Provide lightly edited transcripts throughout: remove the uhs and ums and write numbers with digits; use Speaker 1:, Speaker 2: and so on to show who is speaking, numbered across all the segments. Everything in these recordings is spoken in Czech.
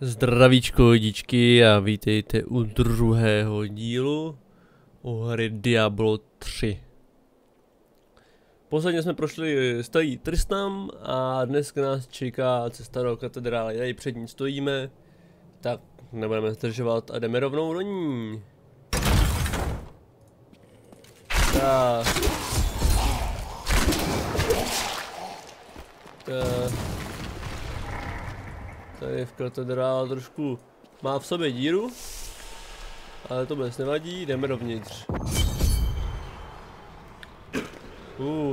Speaker 1: Zdravíčko lidičky a vítejte u druhého dílu o hry Diablo 3. Posledně jsme prošli starý Tristram a dneska nás čeká cesta do katedrály. Tady před ní stojíme, tak nebudeme zdržovat a jdeme rovnou do ní. Tak. Tady v katedrále trošku má v sobě díru, ale to vůbec nevadí, jdeme dovnitř.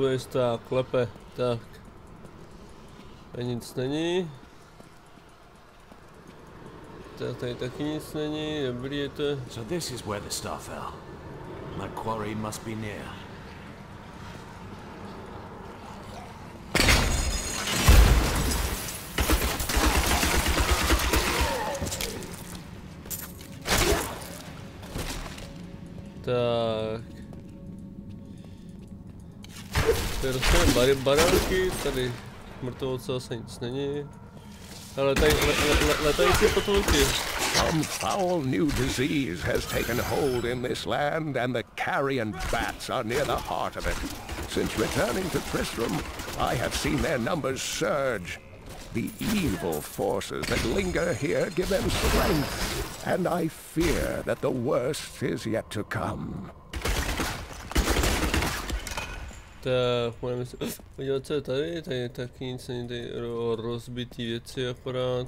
Speaker 1: Tady se klepe, tak. Tady nic není. Tak tady taky nic není, dobrý je to.
Speaker 2: So this is where the star fell. My quarry must be near.
Speaker 1: Tak. Tady dostaneme barelky, tady mrtvovce zase nic není. Ale tady letající potulky.
Speaker 3: Some foul new disease has taken hold in this land, and the carrion bats are near the heart of it. Since returning to Tristram, I have seen their numbers surge. The evil forces that linger here give them strength, and I fear that the worst is yet to come.
Speaker 1: Tak, můžeme si podívat, co je tady, tady taky nic není, tady rozbitý věci akorát.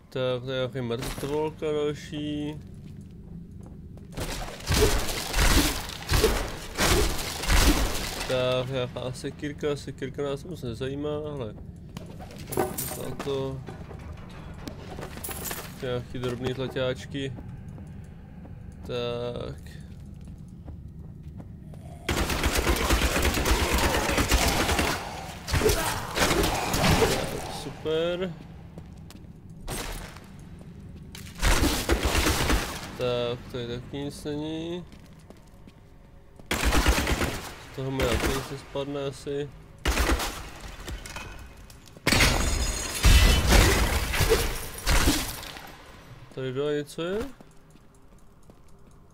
Speaker 1: Tak, tady je nějaký mrtvolka další. Tak, nějaká sekírka nás moc nezajímá, ale za to nějaký drobný tlaťáčky. Tak. Super. Tak, tady taky nic není. Toho mi taky se spadne asi. Tady dole něco je?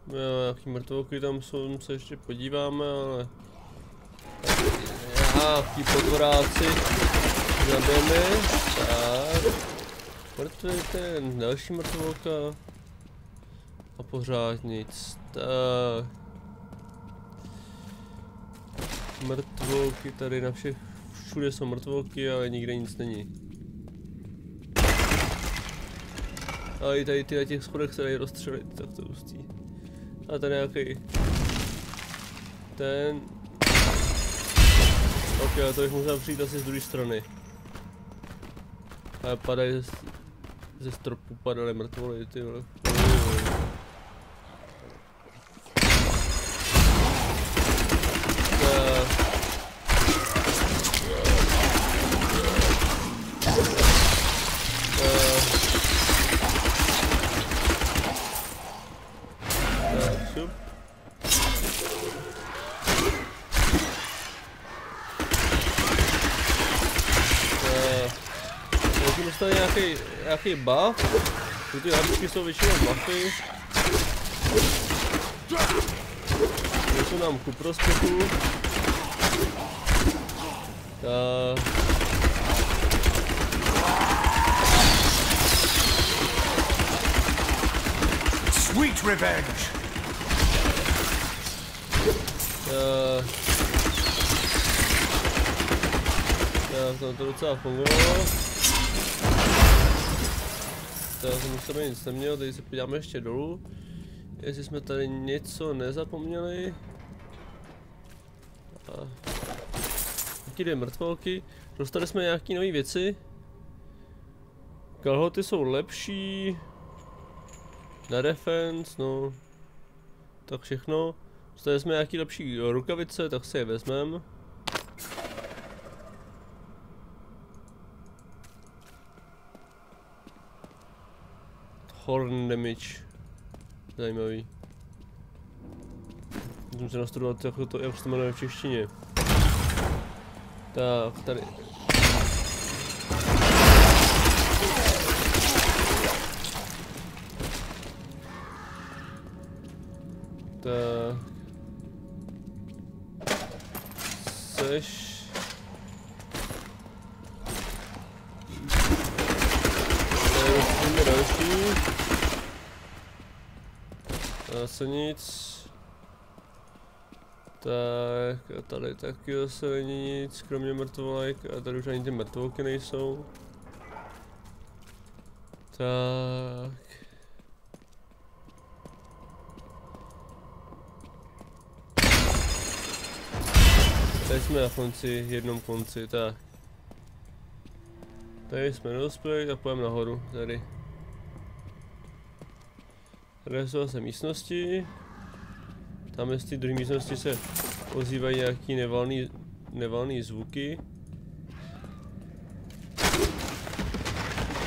Speaker 1: Nějaký mrtvolky tam jsou, se ještě podíváme, ale... Nějaký podvoráci zabijeme. Tak. Mrtvý ten, další mrtvolka. A pořád nic. Tak. Mrtvolky tady na všech, všude jsou mrtvolky, ale nikde nic není. A i tady na těch schodech se dají rozstřelit, tak to je hustý. A tady nějaký ten. Ok, ale to bych musel přijít asi z druhé strany. Ale padají ze stropu, padaly mrtvoly, ty vole. Dostali nějaký buff, ty hadičky jsou většinou buffy. Jsou nám ku prospěchu.
Speaker 2: Sweet revenge.
Speaker 1: To docela fungovalo. Tak jsem u sebe nic neměl, tady se podíváme ještě dolů. Jestli jsme tady něco nezapomněli. Taky dvě mrtvolky. Dostali jsme nějaký nové věci. Kalhoty jsou lepší. Na defense, no. Tak všechno. Dostali jsme nějaký lepší rukavice, tak si je vezmeme. Horn damage. Zajímavý. Musím se nastudovat, jak se to jmenuje v češtině. Tak, tady. Tak. Seš. Tady další. Zase nic. Tak a tady taky zase není nic, kromě mrtvolek, a tady už ani ty mrtvolky nejsou. Tak. Tady jsme na konci, jednom konci, tak. Tady jsme dospěli a půjdeme nahoru, tady. Tady jsou zase místnosti. Tam z té druhé místnosti se ozývají nějaký nevalný zvuky.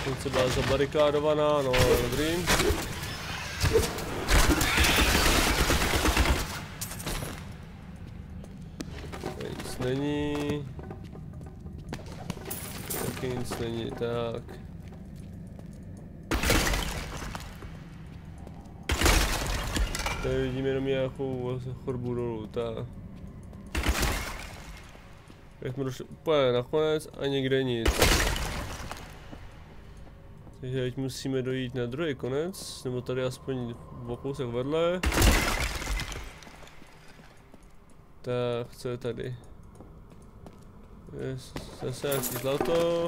Speaker 1: Konce byla zabarikádovaná, no dobrý. Tady nic není. Taky nic není, tak. Tady vidíme jenom nějakou chodbu dolů, tak. Teď jsme došli úplně nakonec a nikde nic. Takže teď musíme dojít na druhý konec, nebo tady aspoň o kousek vedle. Tak, co je tady? Je zase nějaký zlato.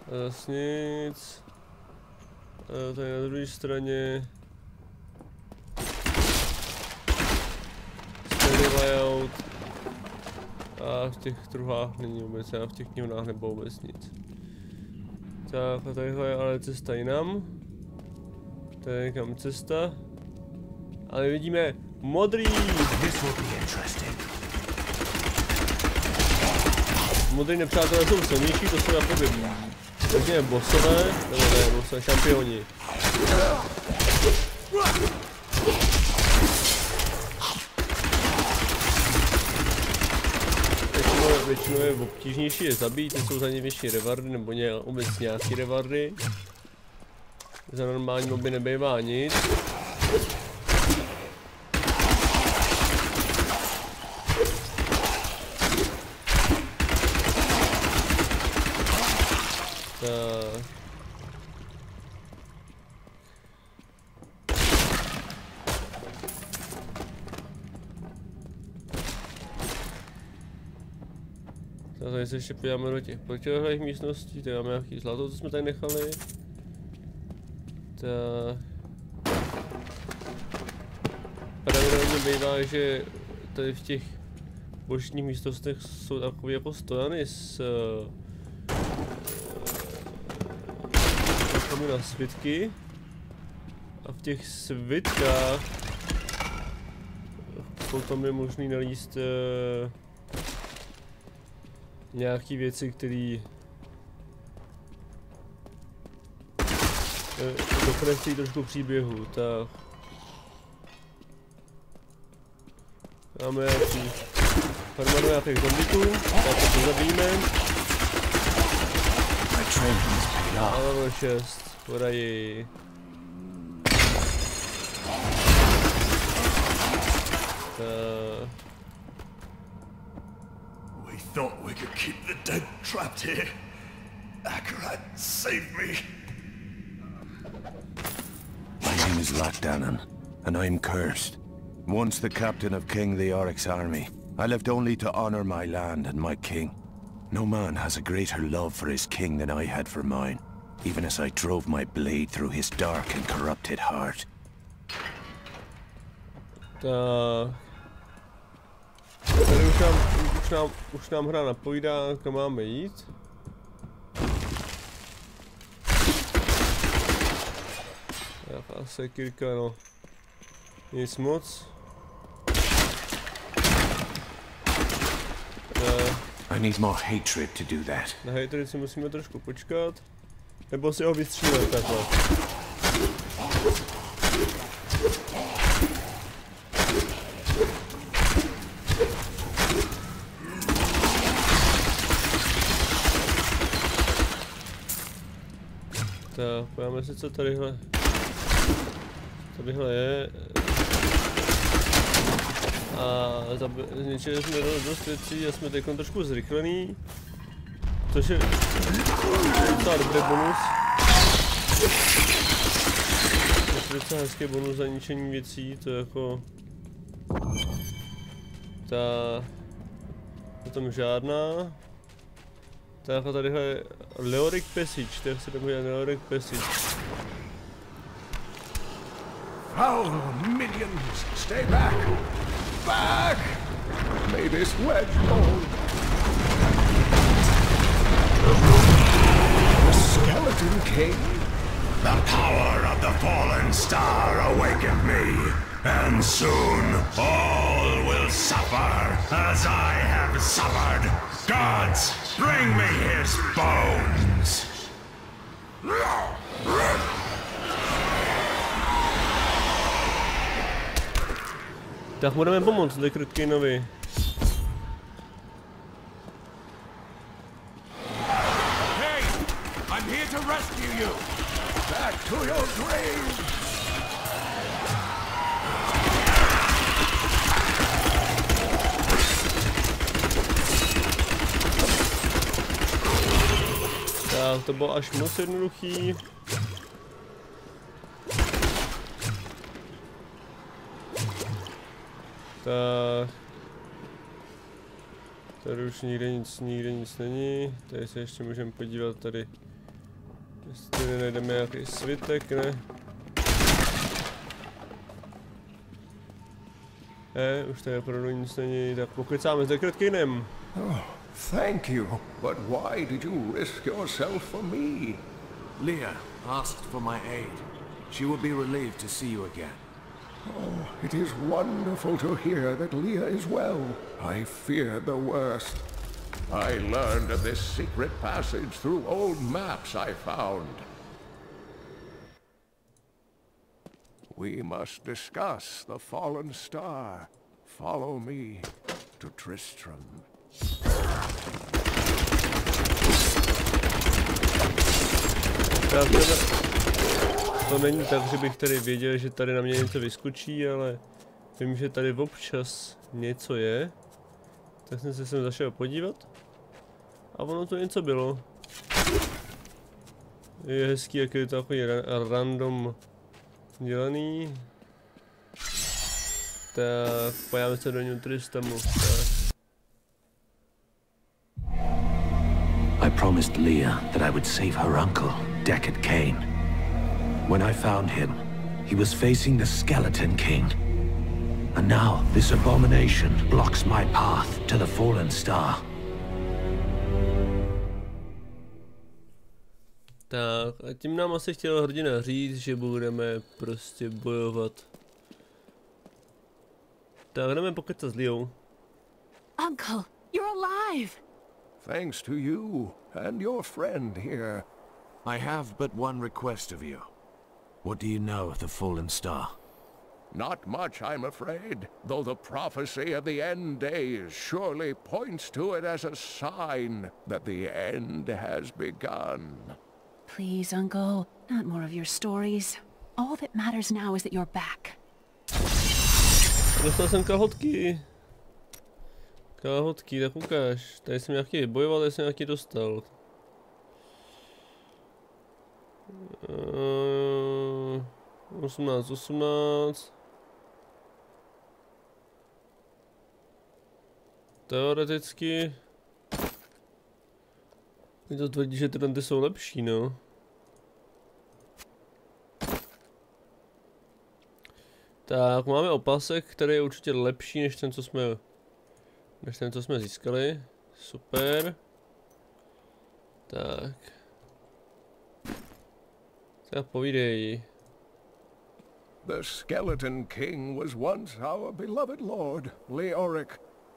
Speaker 1: A zase nic. A tady na druhé straně. Stejný layout. A v těch druhách není vůbec, a v těch knihách nebo vůbec nic. Tak a tadyhle je ale cesta jinam. Tady je někam cesta. Ale vidíme modrý! Modrý nepřátelé jsou silnější, to jsou jakoby řekněme bossové, nebo ne, bossové, šampioni. Většinou je obtížnější je zabít, jsou za ně větší rewardy, nebo vůbec nějaký rewardy. Za normální moby nebývá nic. Tak. Tady se ještě podíváme do těch protilehlých místností, tady máme nějaký zlato, co jsme tady nechali. Tak. Pravidelně bývá, že tady v těch bočních místnostech jsou takové jako stojany s na svitky. A v těch svitkách potom je možný nalíst nějaký věci, které dokončí trošku příběhu, tak máme nějaký armádu nějakých zombíků, tak to zabijíme. A level 6, podají.
Speaker 4: We thought we could keep the dead trapped here. Akarat, save me.
Speaker 5: My name is Lockdown, and I'm cursed. Once the captain of King the Oryx army, I lived only to honor my land and my king. No man has a greater love for his king than I had for mine, even as I drove my blade through his dark and corrupted heart.
Speaker 1: Tady už nám hra napovídá, kam máme jít. Jaká sekirka, no. Nic moc.
Speaker 5: I need more hatred to do that.
Speaker 1: Na hatred si musíme trošku počkat. Nebo si ho vystřílet takhle. Tak, pojďme si co tadyhle. Tadyhle je. A zničili jsme dost věcí a jsme teď trošku zrychlený. Což je docela dobrý bonus. To je docela hezký bonus za ničení věcí, to je jako... O tom žádná. Tak a tadyhle je Leoric Passage, tak se tam je Leoric Passage.
Speaker 3: Foul minions, stay back! Back! May this wedge hold. The Skeleton King?
Speaker 4: The power of the fallen star awakened me, and soon all will suffer as I have suffered. Gods, bring me his bones!
Speaker 1: Tak budeme pomoct Deckard Cainovi.
Speaker 3: Hey! I'm here to rescue you! Back to your grave!
Speaker 1: Tak to bylo až moc jednoduchý. Tak. Tady už nikde nic není. Tady se ještě můžeme podívat tady. Jestli nenajdeme nějaký svitek, ne? Už tady opravdu nic není, tak pokecáme s Deckard Cainem.
Speaker 3: Oh, thank you. But why did you risk yourself for me?
Speaker 2: Leah asked for my aid. She will be relieved to see you again.
Speaker 3: Oh, it is wonderful to hear that Leah is well. I feared the worst. I learned of this secret passage through old maps I found. We must discuss the fallen star. Follow me to Tristram.
Speaker 1: To není tak, že bych tady věděl, že tady na mě něco vyskočí, ale vím, že tady občas něco je. Tak jsem se sem zašel podívat. A ono to něco bylo. Je hezký, jak je to takový random dělaný. Tak pojďme se do něj Tristramu.
Speaker 2: I promised Leah that I would save her uncle, Deckard Cain. When I found him, he was facing the Skeleton King. And now this abomination blocks my path to the fallen star.
Speaker 1: Tak a tím nám asi chtěl hrdina říct, že budeme prostě bojovat. Tak jdeme pokecat s Leou.
Speaker 6: Uncle, you're alive!
Speaker 3: Thanks to you and your friend here.
Speaker 2: I have but one request of you. What do you know of the fallen star?
Speaker 3: Not much, I'm afraid, though the prophecy of the end days surely points to it as a sign that the end has begun.
Speaker 6: Please, Uncle, not more of your stories. All that matters now is that you're back.
Speaker 1: Dostal jsem kalhotky. Kalhotky, tak ukáž. Tady jsem nějaký vybojoval, tady jsem nějaký dostal. 18. Teoreticky. Mi to tvrdí, že ty jsou lepší, no. Tak, máme opasek, který je určitě lepší než ten, co jsme získali. Super. Tak. Tak povídej.
Speaker 3: The Skeleton King was once our beloved lord, Leoric.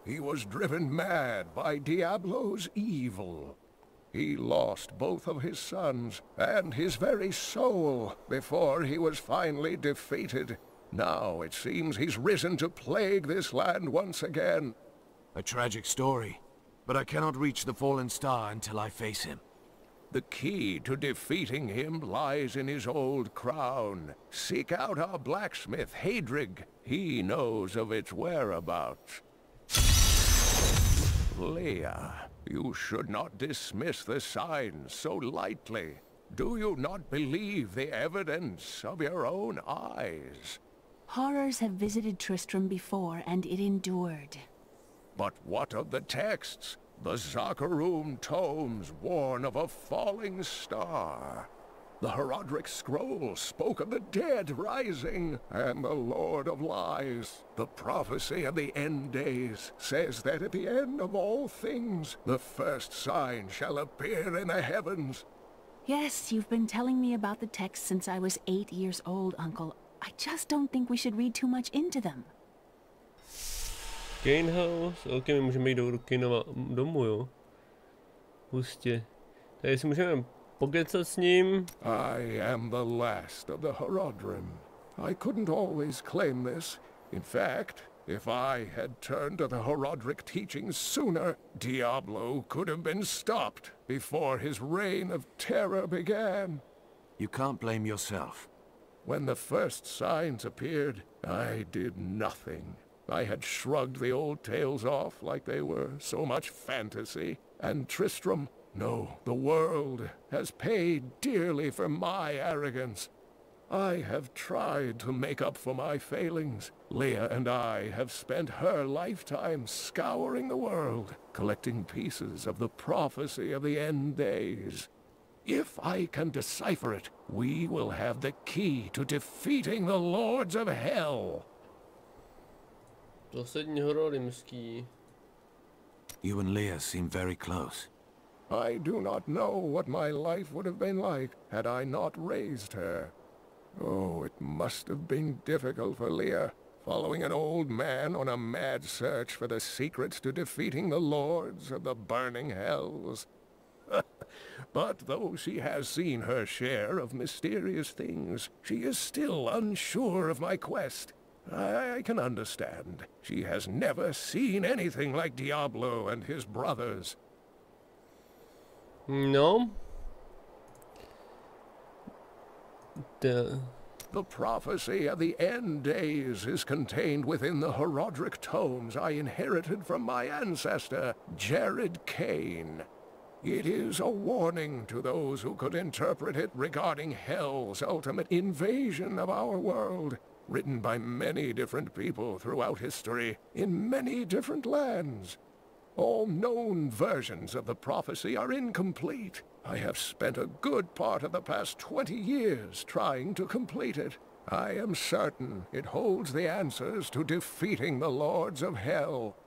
Speaker 3: He was driven mad by Diablo's evil. He lost both of his sons and his very soul before he was finally defeated. Now it seems he's risen to plague this land once again.
Speaker 2: A tragic story, but I cannot reach the fallen star until I face him.
Speaker 3: The key to defeating him lies in his old crown. Seek out our blacksmith, Hadrig. He knows of its whereabouts. Leah, you should not dismiss the signs so lightly. Do you not believe the evidence of your own eyes?
Speaker 6: Horrors have visited Tristram before, and it endured.
Speaker 3: But what of the texts? The Zachráníme tomes warn of a falling star. The Horodric scroll spoke of the dead rising, and the Lord of Lies, the prophecy of the end days, says that at the end of all things, the first sign shall appear in the heavens.
Speaker 6: Yes, you've been telling me about the texts since I was 8 years old, Uncle. I just don't think we should read too much into them.
Speaker 1: Cain House, ok, my můžeme jít do Cainova domu, jo. Hustě. Tady si můžeme pokecat s ním.
Speaker 3: I am the last of the Horodrim. I couldn't always claim this. In fact, if I had turned to the Horodric teachings sooner, Diablo could have been stopped before his reign of terror began.
Speaker 5: You can't blame yourself.
Speaker 3: When the first signs appeared, I did nothing. I had shrugged the old tales off like they were so much fantasy. And Tristram, no, the world, has paid dearly for my arrogance. I have tried to make up for my failings. Leah and I have spent her lifetime scouring the world, collecting pieces of the prophecy of the end days. If I can decipher it, we will have the key to defeating the lords of hell.
Speaker 1: Poslední hororimský.
Speaker 5: You and Leah seem very close.
Speaker 3: I do not know what my life would have been like had I not raised her. Oh, it must have been difficult for Leah, following an old man on a mad search for the secrets to defeating the lords of the burning hells. But though she has seen her share of mysterious things, she is still unsure of my quest. I can understand. She has never seen anything like Diablo and his brothers.
Speaker 1: No.
Speaker 3: The prophecy of the end days is contained within the Horodric tomes I inherited from my ancestor, Deckard Cain. It is a warning to those who could interpret it regarding Hell's ultimate invasion of our world, written by many different people throughout history, in many different lands. All known versions of the prophecy are incomplete. I have spent a good part of the past 20 years trying to complete it. I am certain it holds the answers to defeating the lords of hell.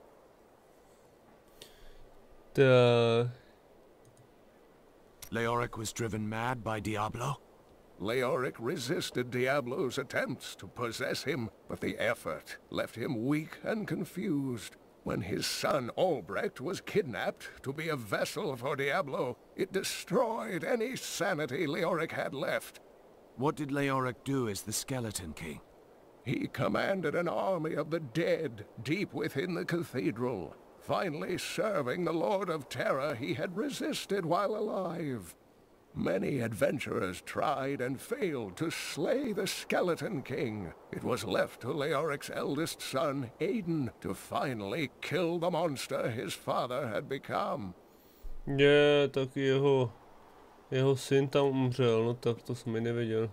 Speaker 5: Leoric was driven mad by Diablo?
Speaker 3: Leoric resisted Diablo's attempts to possess him, but the effort left him weak and confused. When his son Albrecht was kidnapped to be a vessel for Diablo, it destroyed any sanity Leoric had left.
Speaker 5: What did Leoric do as the Skeleton King?
Speaker 3: He commanded an army of the dead deep within the cathedral, finally serving the Lord of Terror he had resisted while alive. Many adventurers tried and failed to slay the Skeleton King. It was left to Leoric's eldest son, Aiden, to finally kill the monster his father had become.
Speaker 1: Tak jeho syn tam umřel, no tak to jsem nevěděl.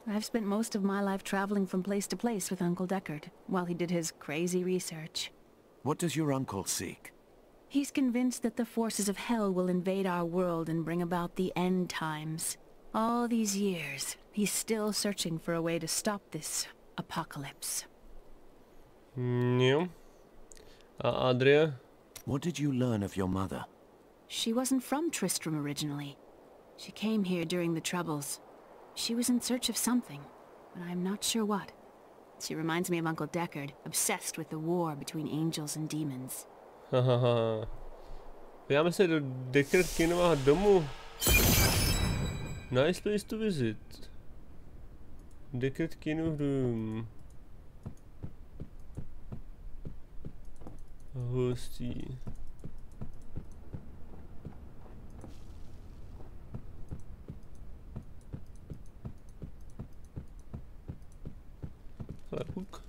Speaker 6: I've spent most of my life traveling from place to place with Uncle Deckard, while he did his crazy research.
Speaker 5: What does your uncle seek?
Speaker 6: He's convinced that the forces of hell will invade our world and bring about the end times. All these years, he's still searching for a way to stop this apocalypse.
Speaker 1: Jo. A Adria?
Speaker 5: What did you learn of your mother?
Speaker 6: She wasn't from Tristram originally. She came here during the Troubles. She was in search of something, but I'm not sure what. She reminds me of Uncle Deckard, obsessed with the war between angels and demons.
Speaker 1: Hahaha. Podíváme se do Deckard Cainova domu. Nice place to visit. Deckard Cainov room. Hostí. Hook.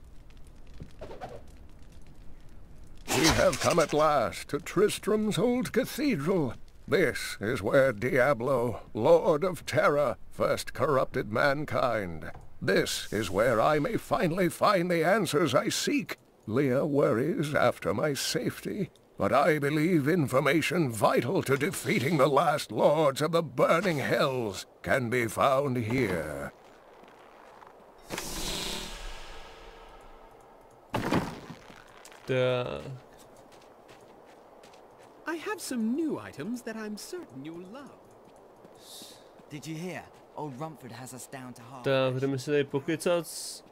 Speaker 3: We have come at last to Tristram's old cathedral. This is where Diablo, Lord of Terror, first corrupted mankind. This is where I may finally find the answers I seek. Leah worries after my safety, but I believe information vital to defeating the last lords of the burning hells can be found here.
Speaker 7: I have some new items that I'm certain you'll love.
Speaker 8: Did you hear? Old Rumford has us down to half.
Speaker 1: Tak, budeme se tady pokecat s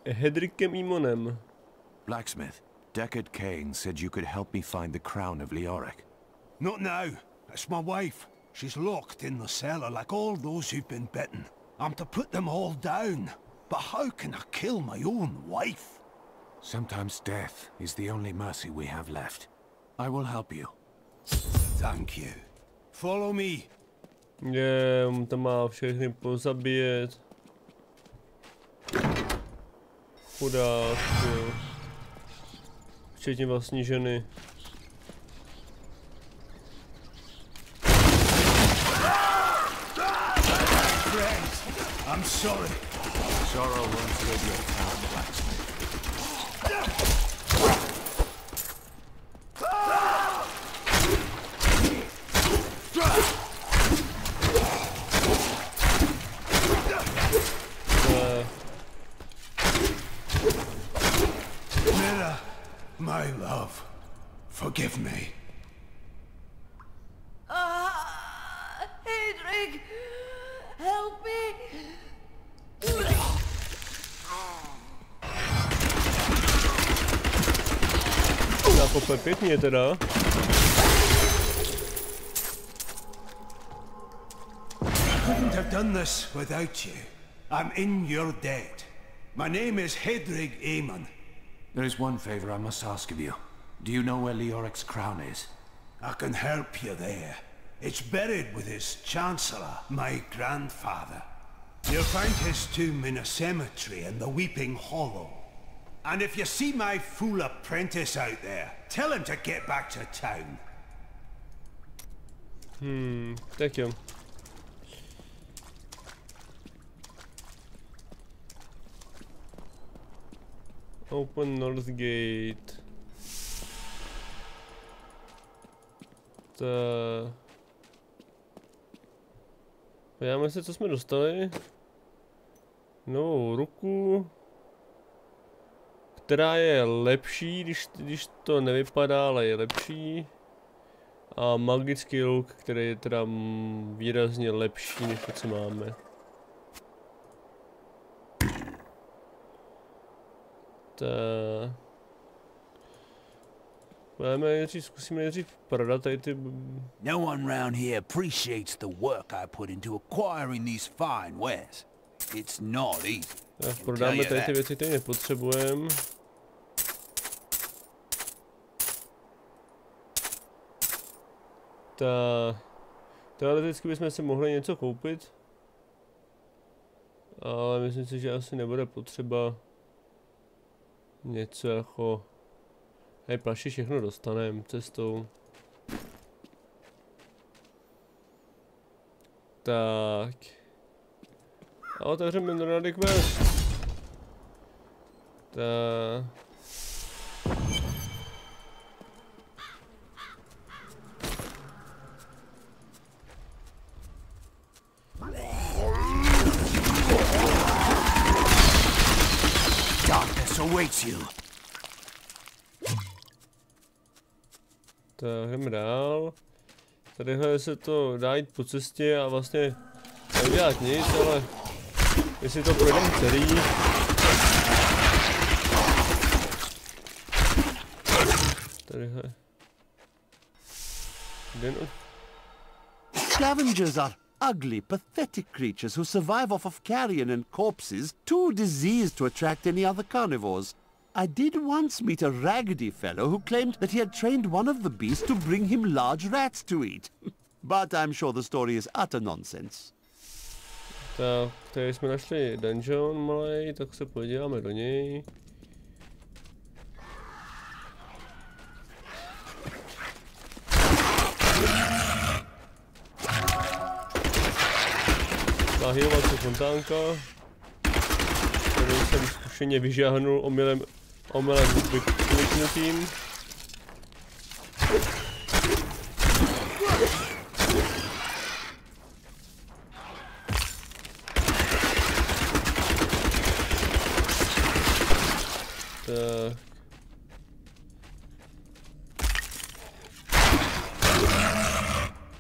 Speaker 1: Hedrickem Imonem.
Speaker 5: Blacksmith, Deckard Cain said you could help me find the crown of Leoric.
Speaker 9: Not now. It's my wife. She's locked in the cellar like all those who've been bitten. I'm to put them all down. But how can I kill my own wife?
Speaker 5: Sometimes death is the only mercy we have left. I will help you.
Speaker 9: Thank you. Follow me.
Speaker 1: On to má všechny pozabíjet. Chudák, jo. Včetně vlastní ženy.
Speaker 9: I'm sorry.
Speaker 5: Sorrow runs with your town, blacksmith.
Speaker 9: Mira, my love, forgive me.
Speaker 10: Hedrig, help me.
Speaker 1: Nakope pěkně teda.
Speaker 9: Couldn't have done this without you. I'm in your debt. My name is Hedrig Aemon.
Speaker 5: There is one favor I must ask of you. Do you know where Leoric's crown is?
Speaker 9: I can help you there. It's buried with his chancellor, my grandfather. You'll find his tomb in a cemetery in the Weeping Hollow. And if you see my fool apprentice out there, tell him to get back to town.
Speaker 1: Tak jo. Open North Gate. Podíváme se, co jsme dostali. Novou ruku, která je lepší, když to nevypadá, ale je lepší. A magický luk, který je teda výrazně lepší, než to, co máme. Zkusíme nejdřív prodat tady ty...
Speaker 11: No one round here appreciates the work I put into acquiring these fine wares. It's not easy.
Speaker 1: Tak prodáme tady ty věci, které nepotřebujeme. Teoreticky bychom si mohli něco koupit. Ale myslím si, že asi nebude potřeba něco jako... Hej, plaši všechno dostaneme cestou. Tak. A otevřeme Nordic West. Tak.
Speaker 11: Darkness awaits you.
Speaker 1: Tak jdeme dál. Tadyhle se to dá jít po cestě a vlastně neudělat nic, ale jestli to projdeme celý. Tadyhle.
Speaker 12: Scavengers are ugly, pathetic creatures who survive off of carrion and corpses, too diseased to attract any other carnivores. I did once meet a raggedy fellow who claimed that he had trained one of the beasts to bring him large rats to eat. But I'm sure the story is utter nonsense.
Speaker 1: Tak, tady jsme našli dungeon malej, tak se podíváme do něj. Ta healovací fontánka, kterou jsem zkušeně vyžáhnul omylem vykliknutím.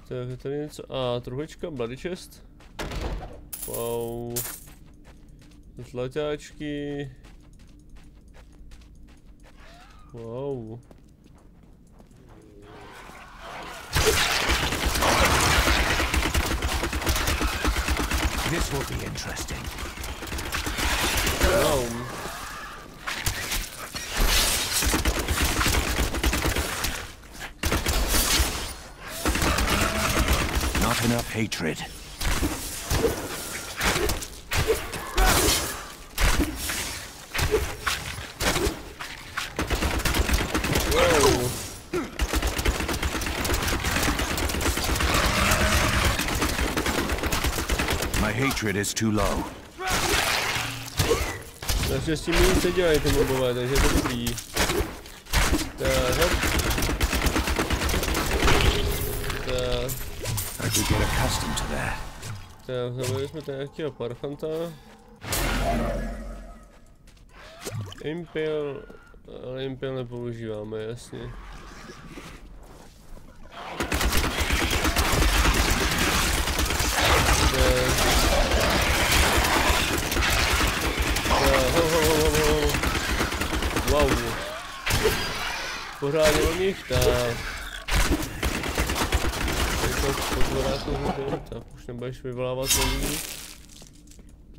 Speaker 1: Tak je tady něco. A truhlička, bloody chest. Wow. Zlaťáčky. Wow.
Speaker 2: This will be interesting.
Speaker 1: Wow.
Speaker 2: Not enough hatred.
Speaker 1: Whoa.
Speaker 2: My hatred is too low.
Speaker 1: Naštěstí mi nic nedělají ty mobové, takže je to dobrý. Tak, hop. Tak.
Speaker 2: I could get accustomed to that.
Speaker 1: Tak, zabili jsme tady nějakého parchanta. Impale, ale Impale nepoužíváme, jasně. Wow. Pořádně o nich, tak. Už nebudeš vyvolávat nový.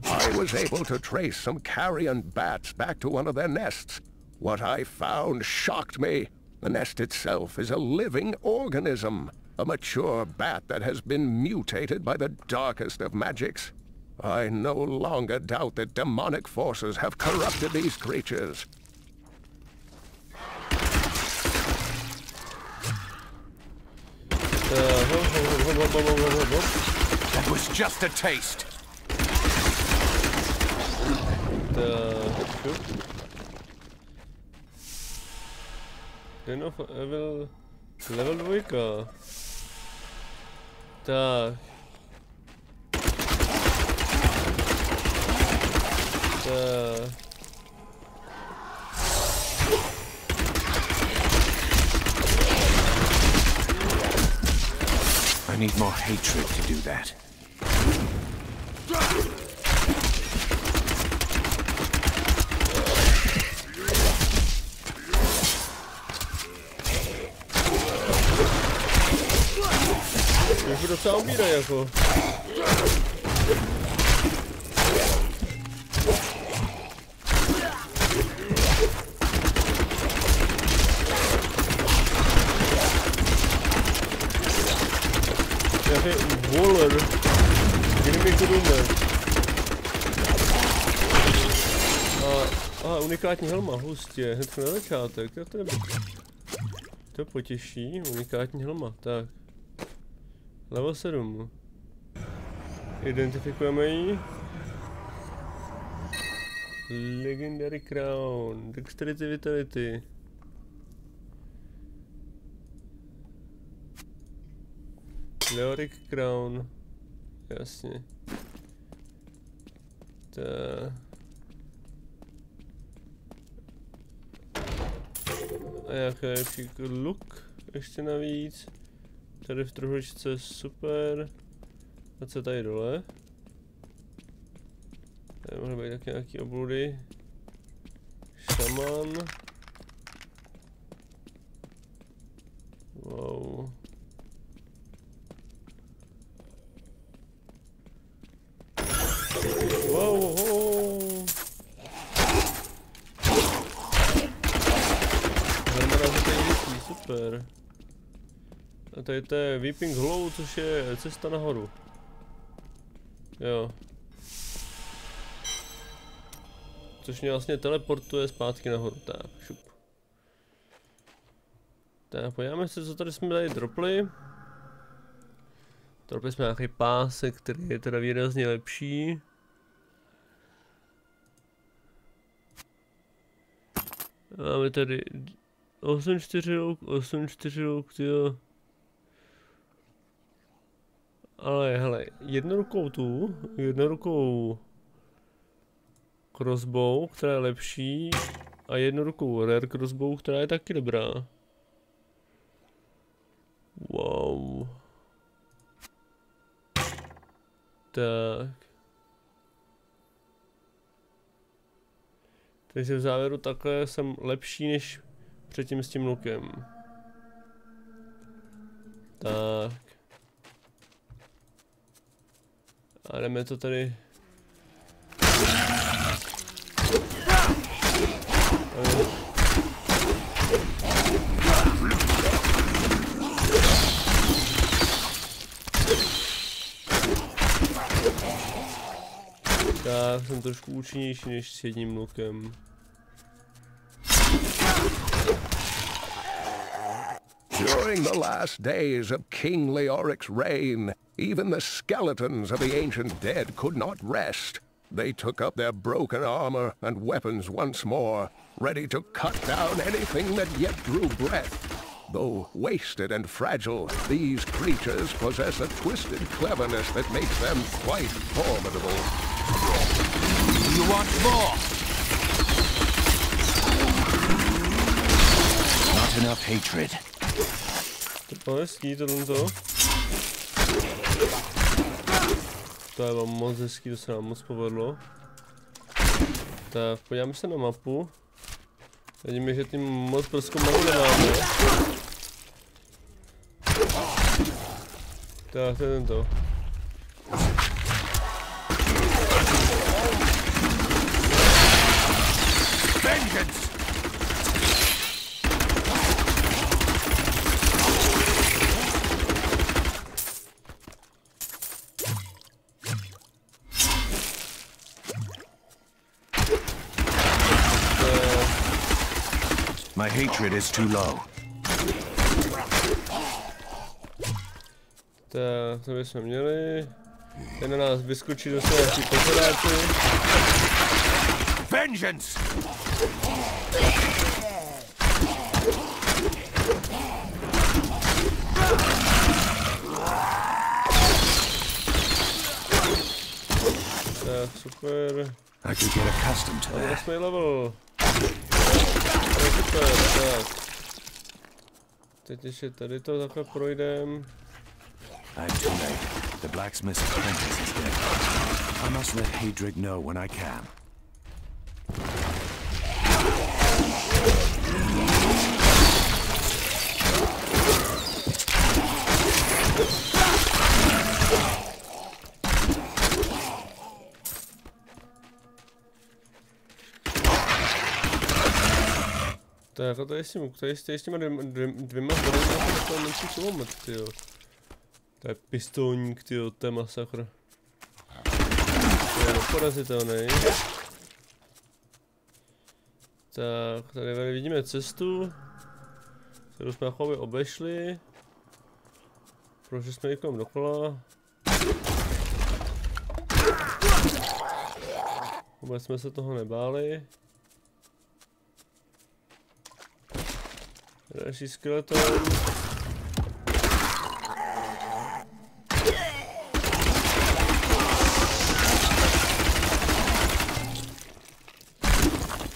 Speaker 3: I was able to trace some carrion bats back to one of their nests. What I found shocked me. The nest itself is a living organism. A mature bat that has been mutated by the darkest of magics. I no longer doubt that demonic forces have corrupted these creatures.
Speaker 2: That was just a taste.
Speaker 1: Den of level 2. Tak. Tak.
Speaker 2: I need more hatred to do that.
Speaker 1: Už docela umírají jako. Nějaký voler. Kdy mi to jde? Aha, unikátní helma, hustě, hned na začátek, to potěší, unikátní helma, tak. Level 7. Identifikujeme ji. Legendary Crown, Dexterity Vitality. Leoric Crown. Jasně. A nějaký lepší look ještě navíc. Tady v truhličce super. A co tady dole? Tady mohly být taky nějaký obludy. Šaman. Wow. Wow. Super. A tady to je Weeping Hollow, což je cesta nahoru. Jo. Což mě vlastně teleportuje zpátky nahoru. Tak, šup. Tak, podíváme se, co tady jsme tady dropli. Dropli jsme nějaký pásek, který je teda výrazně lepší. Máme tady 8 ruk, tyjo. Ale hele, jednorukou crossbow, která je lepší, a jednorukou rare crossbow, která je taky dobrá. Wow. Tak. Takže v závěru takhle jsem lepší než předtím s tím lukem. Tak. A jdeme to tady. Tak, jsem trošku účinnější než s jedním lukem.
Speaker 3: During the last days of King Leoric's reign, even the skeletons of the ancient dead could not rest. They took up their broken armor and weapons once more, ready to cut down anything that yet drew breath. Though wasted and fragile, these creatures possess a twisted cleverness that makes them quite formidable.
Speaker 11: You want more?
Speaker 2: Not enough hatred.
Speaker 1: To hezký, tohle. To je vám moc hezký, to se nám moc povedlo. Tak, podíváme se na mapu. Vidíme, že tím moc prozkoumanou nemáme. Tak, to je tento.
Speaker 11: Vengeance!
Speaker 2: My hatred is too low.
Speaker 1: Tak, to bychom měli. Ten na nás vyskočí do nějaký pozoráci.
Speaker 11: Vengeance!
Speaker 1: Tak, super.
Speaker 2: I could get accustomed to that.
Speaker 1: 8. level. Super, tak. Teď ještě tady to takhle projdem.
Speaker 2: I'm too late. The blacksmith's apprentice is dead. I must let Hadric know when I can.
Speaker 1: Tak a tady s těma dvěma zbraněmi to menší kulomet, tyjo. To je pistolník, tyjo, to je masakr. To je neporazitelný. Tak, tady vidíme cestu, kterou jsme chově obešli. Prošli jsme někom dokola. Vůbec jsme se toho nebáli. Další skeleton.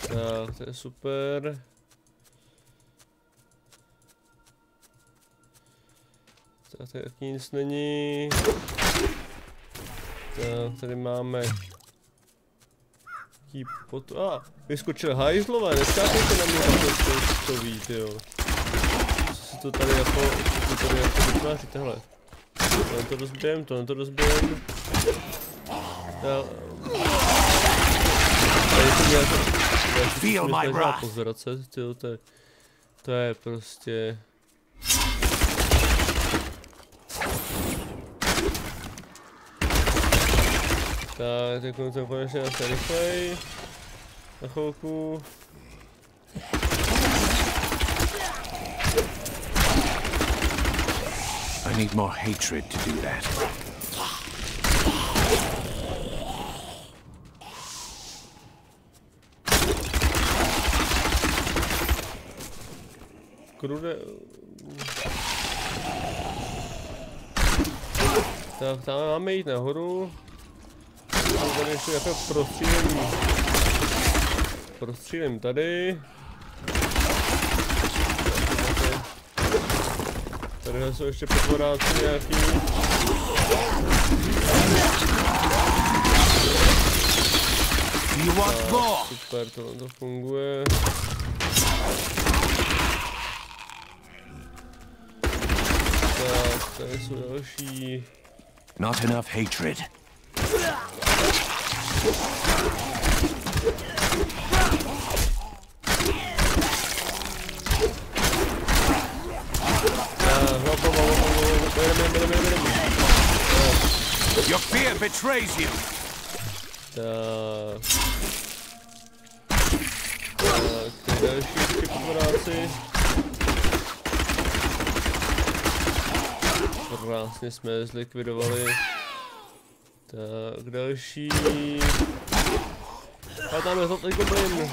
Speaker 1: Tak, to je super. Tak tady taky nic není. Tak, tady máme vyskočil hajzlové, neskákejte na mě takhle, to ví, tyjo. Co si to tady jako vytváří, tohle. Tohle to rozbijem, Tady to nějaká pozdrace, tyjo, to je prostě... Tak, teď jsem konečně asi rychlej. Na chvilku.
Speaker 5: I need more hatred to do that.
Speaker 1: Krude. Tak tam máme jít nahoru. Tady ještě jako prostřílím tady. Tady jsou ještě potvoráci nějaký. Tak, super, tohle to funguje. Tak, tady jsou další.
Speaker 5: Not enough hatred.
Speaker 11: Your fear betrays you.
Speaker 1: Tak. Tak, další ještě potvoráci. Krásně jsme je zlikvidovali. Tak, další. A tam je zlatý goblin.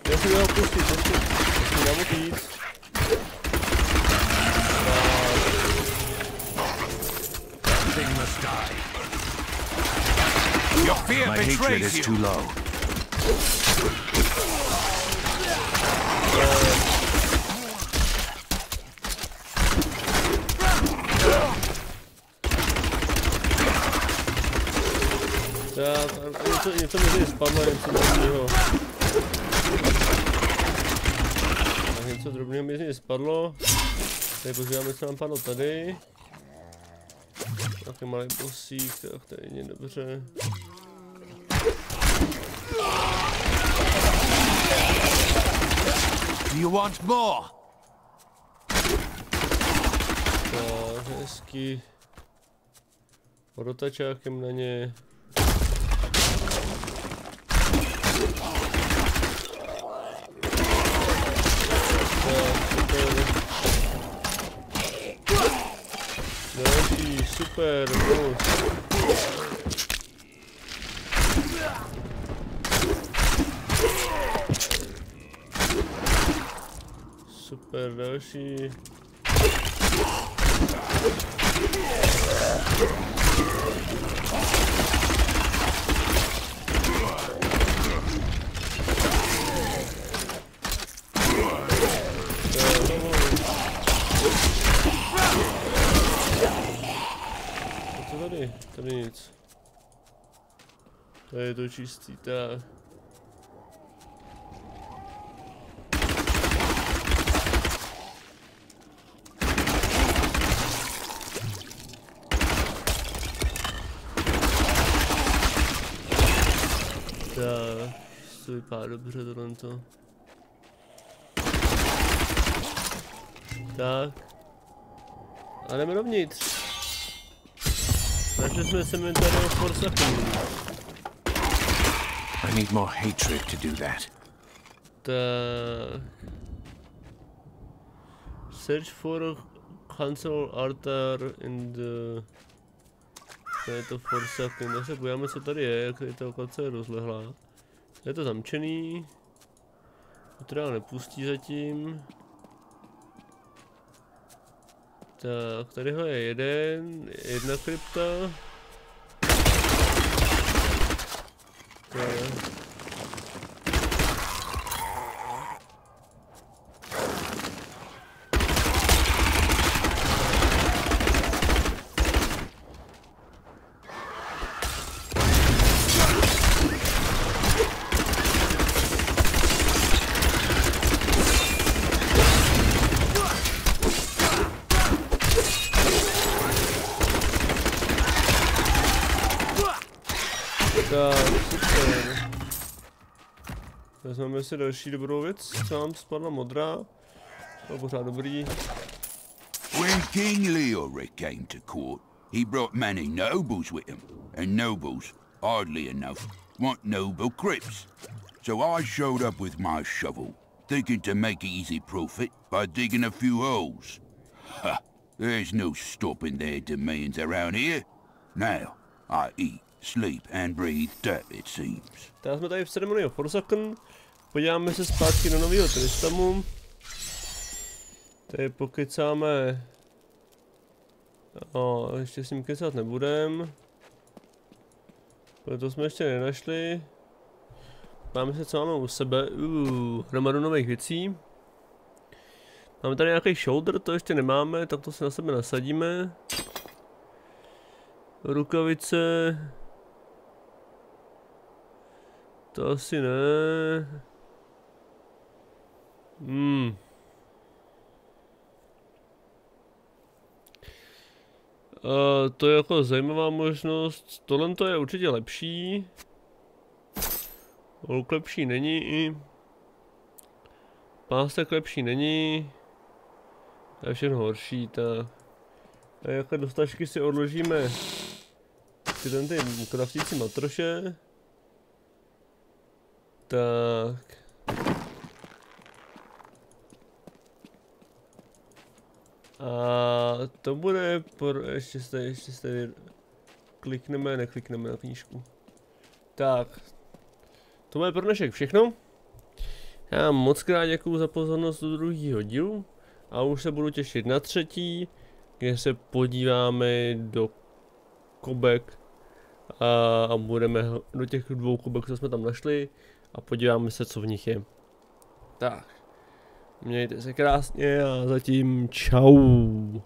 Speaker 1: Já si ho pustit, nesmí nám utíct.
Speaker 11: Your fear
Speaker 5: My hatred
Speaker 11: betrays
Speaker 5: is
Speaker 11: you.
Speaker 5: too low.
Speaker 1: Něco mi spadlo, něco drobného. Něco drobného mi spadlo. Tady podíváme, co nám padlo tady. Takový malý bosík, tak tady není dobře.
Speaker 11: Do you want more?
Speaker 1: Tak, hezky. Rotačákem na ně. Další, super, super, další. Tady nic. Tady je to čistý, tak. Tak, to vypadá dobře tohle. Tak. A jdeme dovnitř. Našli jsme se tady o Forsaku.
Speaker 5: I need more hatred to do that.
Speaker 1: Tak. Search for Council altar in the... To je to Forsaken. Tak se podíváme, co tady je, jak tady ta lokace je rozlehlá. Je to zamčený. To teda nepustí zatím. Tak, tadyhle je jedna krypta. Tak. Super. Vezmeme si další dobrou věc, co nám spadla modrá. To pořád dobrý.
Speaker 11: When King Leoric came to court, he brought many nobles with him, and nobles, oddly enough, want noble crypts. So I showed up with my shovel, thinking to make easy profit by digging a few holes. Ha! There's no stopping their demands around here. Now, I eat, sleep, and breathe dirt, it seems.
Speaker 1: Teraz jsme tady v ceremonii Forsaken. Podíváme se zpátky do nového Tristamu. Tady pokecáme. Ještě s ním kecat nebudem. To jsme ještě nenašli. Máme se, co máme u sebe. Hromadu nových věcí. Máme tady nějaký shoulder, to ještě nemáme, tak to si na sebe nasadíme. Rukavice. To asi ne. To je jako zajímavá možnost. Tohle to je určitě lepší. Luk lepší není. Pásek lepší není. To je všechno horší, tak. A jaké dostačky si odložíme. Ty kraftící matroše. Tak. A to bude ještě tady neklikneme na knížku. Tak. To bude pro dnešek všechno. Já moc krát děkuju za pozornost do druhého dílu. A už se budu těšit na třetí, kde se podíváme do kobek. A budeme do těch 2 kobek, co jsme tam našli. A podíváme se, co v nich je. Tak. Mějte se krásně a zatím čau.